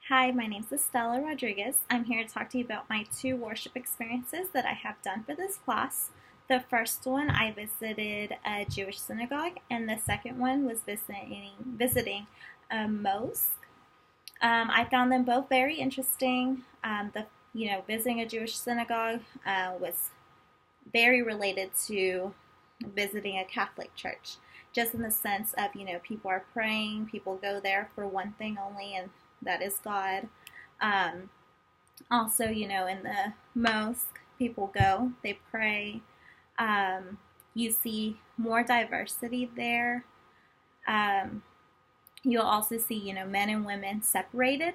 Hi, my name is Estella Rodriguez. I'm here to talk to you about my two worship experiences that I have done for this class. The first one, I visited a Jewish synagogue, and the second one was visiting a mosque. I found them both very interesting. Visiting a Jewish synagogue was very related to visiting a Catholic church, just in the sense of, people are praying, people go there for one thing only, and that is God. Um, Also, in the mosque, people go, they pray. You see more diversity there. Um, you'll also see, men and women separated.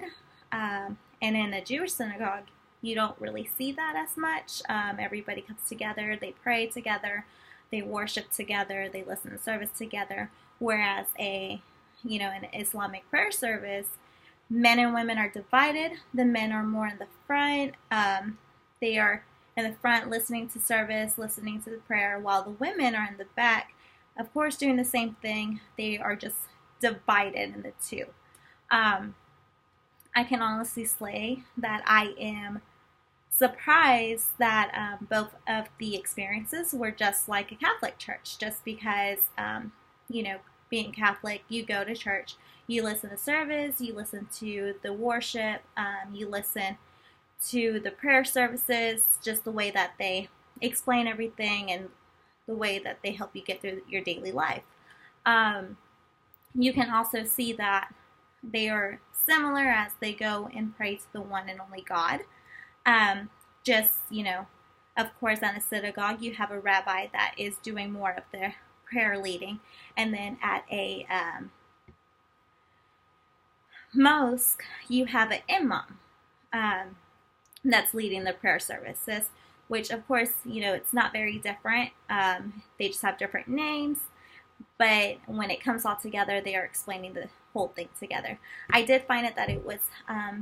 And in a Jewish synagogue, you don't really see that as much. Everybody comes together, they pray together, they worship together, they listen to service together. Whereas an Islamic prayer service, men and women are divided. The men are more in the front. They are in the front listening to service, listening to the prayer, while the women are in the back, of course, doing the same thing. They are just divided in the two. I can honestly say that I am surprised that both of the experiences were just like a Catholic church, just because, you know, being Catholic, you go to church, you listen to service, you listen to the worship, you listen to the prayer services, just the way that they explain everything and the way that they help you get through your daily life. You can also see that they are similar as they go and pray to the one and only God. Just, of course, in a synagogue, you have a rabbi that is doing more of the prayer leading. And then at a mosque, you have an imam that's leading the prayer services, which, of course, it's not very different. They just have different names. But when it comes all together, they are explaining the whole thing together. I did find it that it was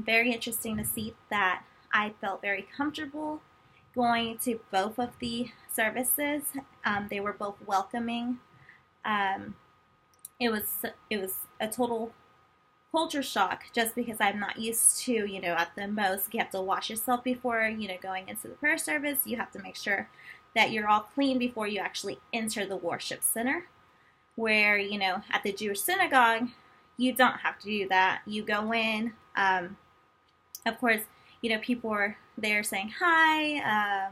very interesting to see that I felt very comfortable going to both of the services. They were both welcoming. It was a total culture shock, just because I'm not used to, at the mosque, you have to wash yourself before, going into the prayer service. You have to make sure that you're all clean before you actually enter the worship center. Where, at the Jewish synagogue, you don't have to do that. You go in. Of course, people are there saying hi.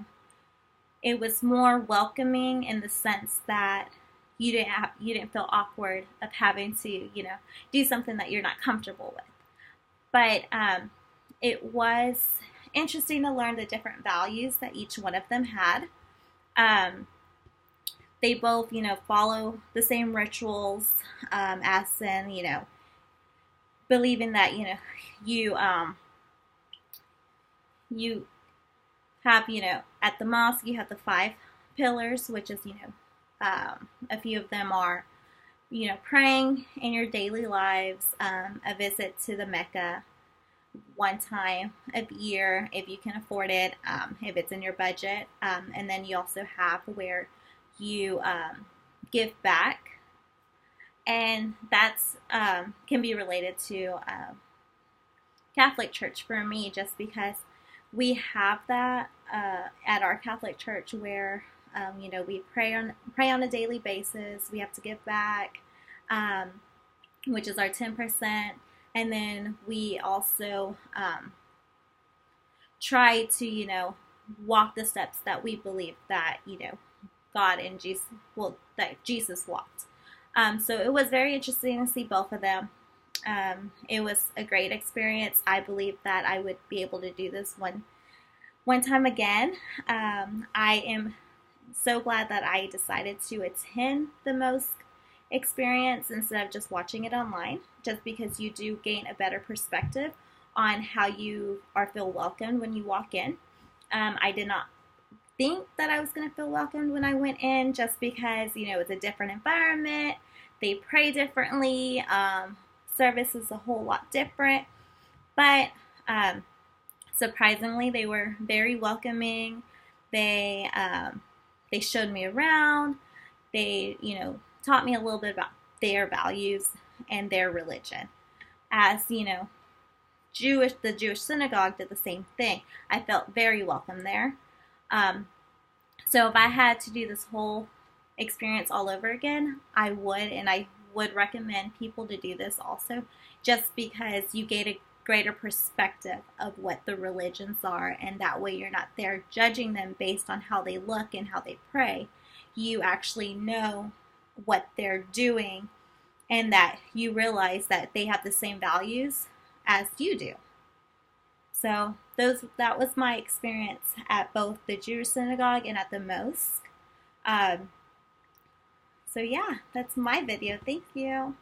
It was more welcoming in the sense that you didn't feel awkward of having to, do something that you're not comfortable with. But it was interesting to learn the different values that each one of them had. They both, follow the same rituals, as in, believing that, you have, at the mosque, you have the 5 pillars, which is, a few of them are, praying in your daily lives, a visit to the Mecca one time a year if you can afford it, if it's in your budget, and then you also have where you give back, and that's can be related to Catholic Church for me, just because we have that at our Catholic Church where we pray on a daily basis. We have to give back, which is our 10%, and then we also try to walk the steps that we believe that God and Jesus, that Jesus walked. So it was very interesting to see both of them. It was a great experience. I believe that I would be able to do this one time again. I am so glad that I decided to attend the mosque experience instead of just watching it online, just because you do gain a better perspective on how you feel welcomed when you walk in. I did not think that I was going to feel welcomed when I went in, just because, it's a different environment. They pray differently. Service is a whole lot different. But surprisingly, they were very welcoming. They showed me around. They, taught me a little bit about their values and their religion. As, the Jewish synagogue did the same thing. I felt very welcome there. So if I had to do this whole experience all over again, I would, and I would recommend people to do this also, just because you get a greater perspective of what the religions are, and that way you're not there judging them based on how they look and how they pray. You actually know what they're doing, and that you realize that they have the same values as you do. So that was my experience at both the Jewish synagogue and at the mosque. So yeah, that's my video. Thank you.